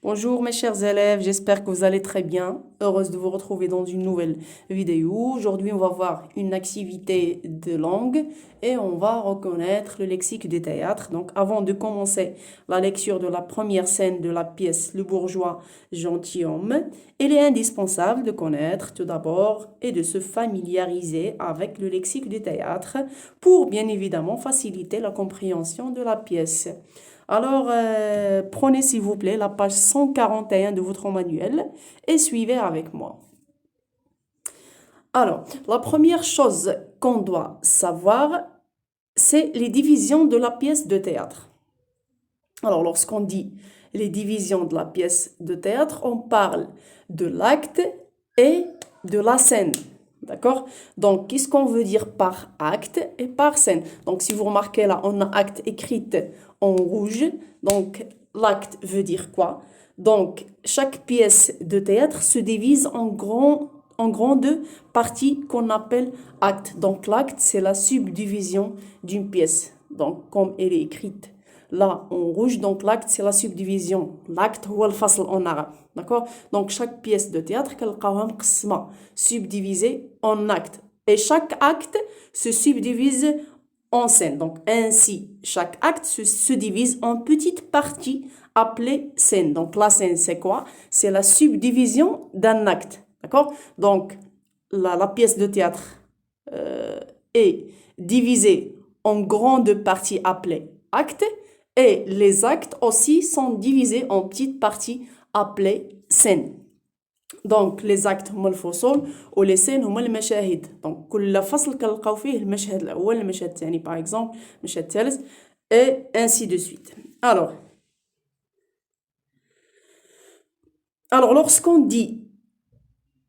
Bonjour mes chers élèves, j'espère que vous allez très bien. Heureuse de vous retrouver dans une nouvelle vidéo. Aujourd'hui, on va voir une activité de langue et on va reconnaître le lexique du théâtre. Donc, avant de commencer la lecture de la première scène de la pièce Le bourgeois gentilhomme, il est indispensable de connaître tout d'abord et de se familiariser avec le lexique du théâtre pour bien évidemment faciliter la compréhension de la pièce. Alors, prenez s'il vous plaît la page 141 de votre manuel et suivez avec moi. Alors, la première chose qu'on doit savoir, c'est les divisions de la pièce de théâtre. Alors, lorsqu'on dit les divisions de la pièce de théâtre, on parle de l'acte et de la scène. D'accord? Donc, qu'est-ce qu'on veut dire par acte et par scène? Donc, si vous remarquez là, on a acte écrit en rouge. Donc, l'acte veut dire quoi? Donc, chaque pièce de théâtre se divise en grandes parties qu'on appelle acte. Donc, l'acte, c'est la subdivision d'une pièce. Donc, comme elle est écrite là en rouge, donc l'acte, c'est la subdivision. L'acte, ou le fasl en arabe. D'accord? Donc, chaque pièce de théâtre, subdivisée en actes. Et chaque acte se subdivise en scène. Donc, ainsi, chaque acte se divise en petites parties appelées scènes. Donc, la scène, c'est quoi? C'est la subdivision d'un acte. D'accord? Donc, la pièce de théâtre est divisée en grandes parties appelées actes. Et les actes aussi sont divisés en petites parties appelées scènes. دونك لي زاكت هما الفصول ولي سين هما المشاهد. دونك كل فصل كنلقاو فيه المشهد الاول المشهد الثاني باغ اكزومبل المشهد الثالث et ainsi de suite. Alors lorsqu'on dit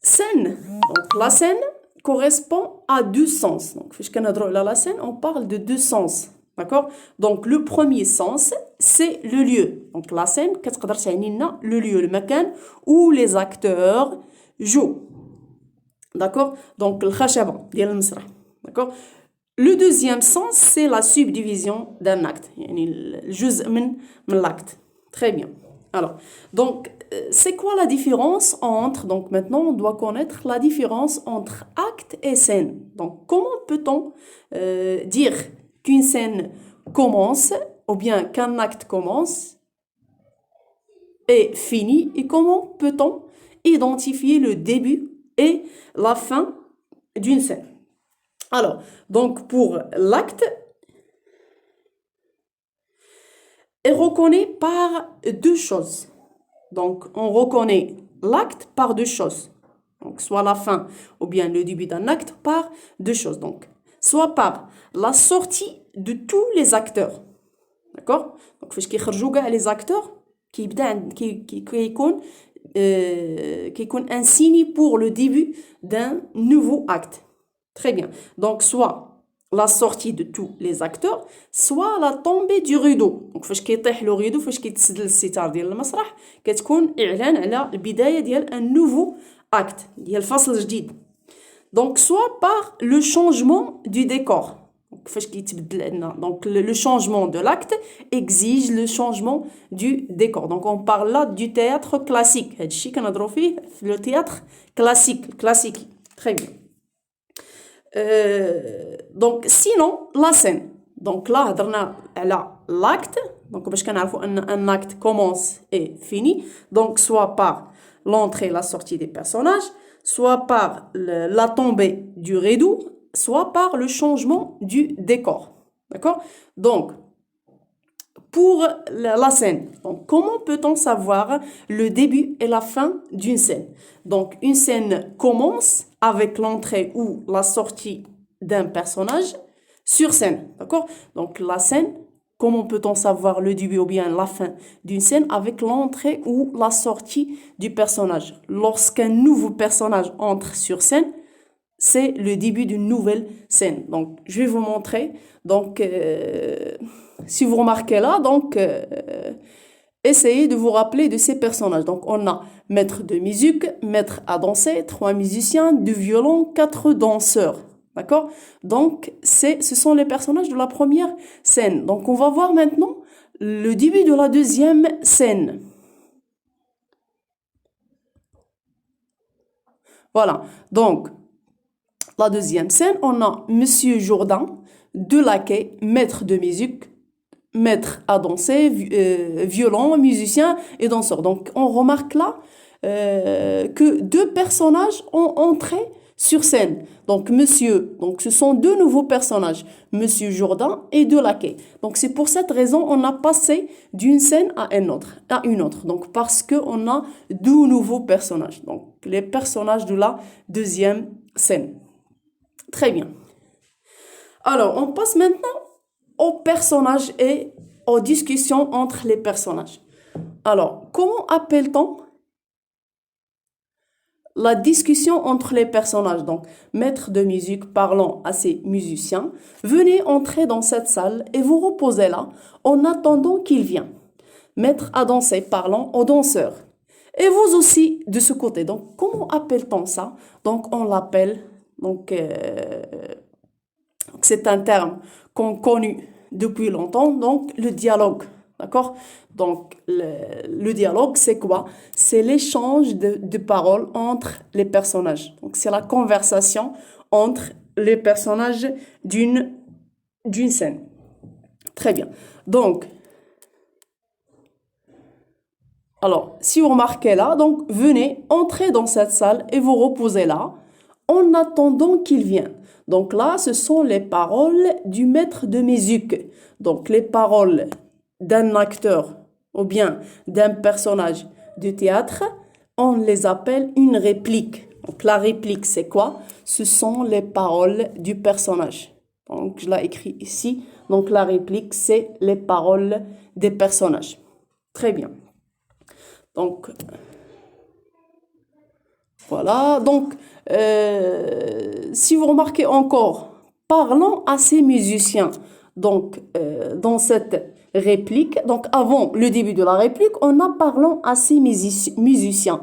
scène, donc la scène correspond à deux sens. Donc فاش كنهضروا على la scène, on parle de deux sens. D'accord? Donc le premier sens, c'est le lieu. Donc la scène, كتقدر تعني لنا le lieu, le مكان où les acteurs jouent. D'accord? Donc الخشبة ديال المسرح. D'accord? Le deuxième sens, c'est la subdivision d'un acte. يعني الجزء من l'acte. Très bien. Alors, donc, c'est quoi la différence entre... Donc, maintenant, on doit connaître la différence entre acte et scène. Donc, comment peut-on dire qu'une scène commence, ou bien qu'un acte commence et finit, et comment peut-on identifier le début et la fin d'une scène? Alors, donc pour l'acte, est reconnu par deux choses. Donc, on reconnaît l'acte par deux choses. Donc, soit la fin ou bien le début d'un acte par deux choses. Donc, soit par la sortie de tous les acteurs. D'accord? Donc, فاش كيخرجوا كاع les acteurs كيكون un signe pour le début d'un nouveau acte. Très bien. Donc, soit la sortie de tous les acteurs, soit la tombée du rideau. Donc, فاش كيطيح لو rideau, فاش كيتسدل الستار ديال المسرح, كتكون إعلان على البداية ديال un nouveau acte, ديال فصل جديد. Donc, soit par le changement du décor. Donc, فاش كيتبدل عندنا. Donc, le changement de l'acte exige le changement du décor. Donc, on parle là du théâtre classique. هادشي كنهضروا فيه le théâtre classique. Très bien. Donc sinon la scène. Donc là هضرنا على l'acte. Donc باش كنعرفوا ان un acte commence et finit. Donc soit par l'entrée et la sortie des personnages, soit par la tombée du rideau, soit par le changement du décor. D'accord? Donc pour la scène, donc comment peut-on savoir le début et la fin d'une scène? Donc une scène commence avec l'entrée ou la sortie d'un personnage sur scène. D'accord? Donc la scène, comment peut-on savoir le début ou bien la fin d'une scène? Avec l'entrée ou la sortie du personnage. Lorsqu'un nouveau personnage entre sur scène, c'est le début d'une nouvelle scène. Donc, je vais vous montrer. Donc, si vous remarquez là, donc, essayez de vous rappeler de ces personnages. Donc, on a maître de musique, maître à danser, 3 musiciens, 2 violons, 4 danseurs. D'accord? Donc, ce sont les personnages de la première scène. Donc, on va voir maintenant le début de la deuxième scène. Voilà. Donc, la deuxième scène, on a Monsieur Jourdain, de laquais, maître de musique, maître à danser, violon, musicien et danseur. Donc, on remarque là que deux personnages ont entré sur scène. Donc, monsieur, donc ce sont deux nouveaux personnages, Monsieur Jourdain et de laquais. Donc, c'est pour cette raison on a passé d'une scène à une autre. Donc, parce qu'on a deux nouveaux personnages. Donc, les personnages de la deuxième scène. Très bien. Alors, on passe maintenant aux personnages et aux discussions entre les personnages. Alors, comment appelle-t-on la discussion entre les personnages? Donc, maître de musique parlant à ses musiciens, venez entrer dans cette salle et vous reposez là en attendant qu'il vienne. Maître à danser parlant aux danseurs. Et vous aussi de ce côté. Donc, comment appelle-t-on ça? Donc, on l'appelle, c'est un terme qu'on connaît depuis longtemps, donc le dialogue. D'accord? Donc, le dialogue, c'est quoi? C'est l'échange de paroles entre les personnages. Donc, c'est la conversation entre les personnages d'une scène. Très bien. Donc, alors, si vous remarquez là, donc, venez, entrez dans cette salle et vous reposez là en attendant qu'il vienne. Donc là, ce sont les paroles du maître de musique. Donc, les paroles d'un acteur ou bien d'un personnage de théâtre, on les appelle une réplique. Donc, la réplique, c'est quoi? Ce sont les paroles du personnage. Donc, je l'ai écrit ici. Donc, la réplique, c'est les paroles des personnages. Très bien. Donc, voilà. Donc, si vous remarquez encore, parlons à ces musiciens. Donc, dans cette réplique, donc avant le début de la réplique, on a parlons à ces musiciens.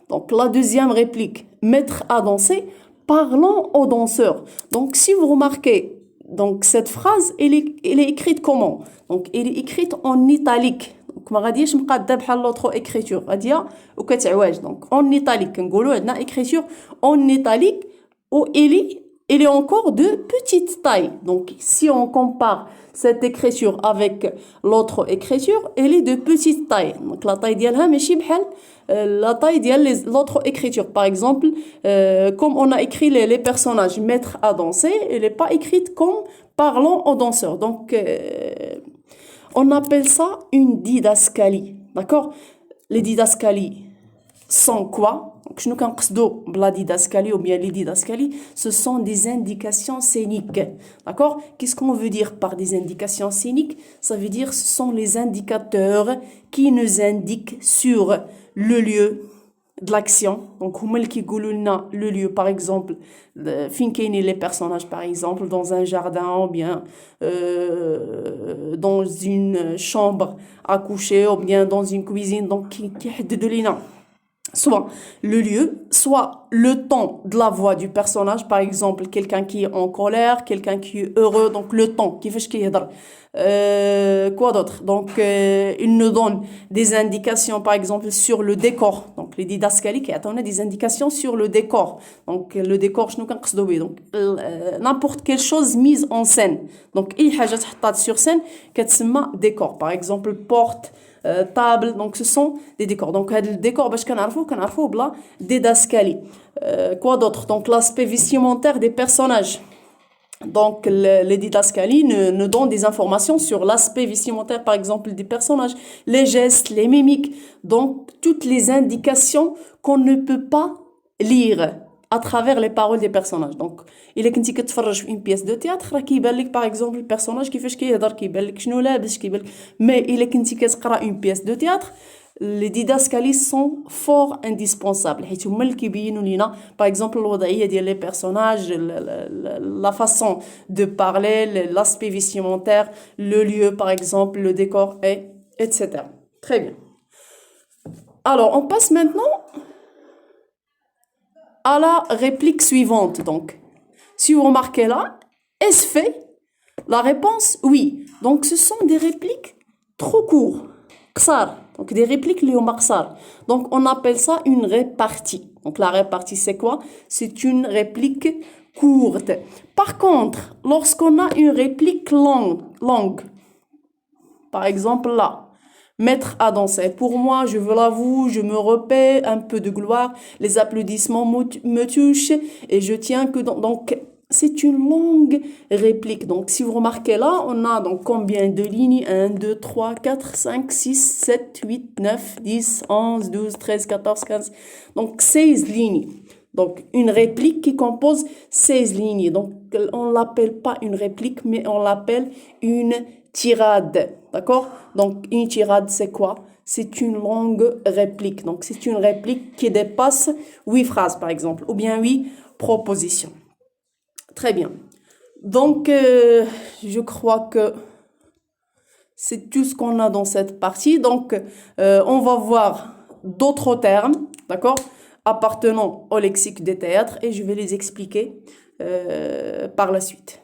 Donc, la deuxième réplique, mettre à danser, parlons aux danseurs. Donc, si vous remarquez, donc cette phrase, elle est écrite comment? Donc, elle est écrite en italique. Donc, ما غاديش مقاده بحال l'autre écriture. غاديه وكتعواج. Donc, en italique. كنقولوا عندنا écriture en italique ou elle est encore de petite taille. Donc, si on compare cette écriture avec l'autre écriture, elle est de petite taille. Donc, la taille ديالها ماشي بحال la taille ديال l'autre écriture. Par exemple, comme on a écrit les personnages mettre à danser, elle n'est pas écrite comme parlons aux danseurs. Donc, on appelle ça une didascalie. D'accord? Les didascalies sont quoi? Donc, شنو كنقصدو بلا didascalie ou bien les didascalies, ce sont des indications scéniques. D'accord? Qu'est-ce qu'on veut dire par des indications scéniques? Ça veut dire ce sont les indicateurs qui nous indiquent sur le lieu de l'action. Donc, هما اللي كيقولوا لنا le lieu, par exemple, فين كاينين les personnages, par exemple, dans un jardin ou bien dans une chambre à coucher ou bien dans une cuisine. Donc, كيحددوا لنا soit le lieu, soit le ton de la voix du personnage, par exemple quelqu'un qui est en colère, quelqu'un qui est heureux, donc le ton, كيفاش كيهضر. Quoi d'autre? Donc, il nous donne des indications, par exemple, sur le décor. Donc, les didascalies qui attendent des indications sur le décor. Donc, le décor, شنو كنقصدو بيه? Donc, n'importe quelle chose mise en scène. Donc, أي حاجة تحطات sur scène كتسمى décor. Par exemple, porte, table, donc ce sont des décors. Donc, le décor, باش كنعرفوه بلا didascalie. Quoi d'autre? Donc, l'aspect vestimentaire des personnages. Donc, les didascalies nous donnent des informations sur l'aspect vestimentaire, par exemple, des personnages, les gestes, les mimiques. Donc, toutes les indications qu'on ne peut pas lire à travers les paroles des personnages. Donc, إلا كنتي كتفرج في une pièce de théâtre راه كيبان لك par exemple البيرسوناج كيفاش كيهضر كيبان لك شنو لابس كيبان لك مي إلا كنتي كتقرا une pièce de théâtre les didascalies sont fort indispensables حيت هما اللي كيبينوا لينا par exemple الوضعيه ديال les personnages la façon de parler l'aspect vestimentaire le lieu par exemple le décor et etc. Très bien. Alors on passe maintenant à la réplique suivante. Donc, si vous remarquez là, est-ce fait? La réponse, oui. Donc, ce sont des répliques trop courtes. قصار. Donc, des répliques liées au marsal. Donc, on appelle ça une répartie. Donc, la répartie, c'est quoi? C'est une réplique courte. Par contre, lorsqu'on a une réplique longue, par exemple là, mettre à danser. Pour moi, je veux l'avouer, je me repais, un peu de gloire, les applaudissements me touchent et je tiens que... Donc, c'est une longue réplique. Donc, si vous remarquez là, on a donc combien de lignes? 1, 2, 3, 4, 5, 6, 7, 8, 9, 10, 11, 12, 13, 14, 15. Donc, 16 lignes. Donc, une réplique qui compose 16 lignes. Donc, on ne l'appelle pas une réplique, mais on l'appelle une tirade. D'accord? Donc, une tirade, c'est quoi? C'est une longue réplique. Donc, c'est une réplique qui dépasse 8 phrases, par exemple, ou bien 8 propositions. Très bien. Donc, je crois que c'est tout ce qu'on a dans cette partie. Donc, on va voir d'autres termes, d'accord, appartenant au lexique des théâtres et je vais les expliquer par la suite.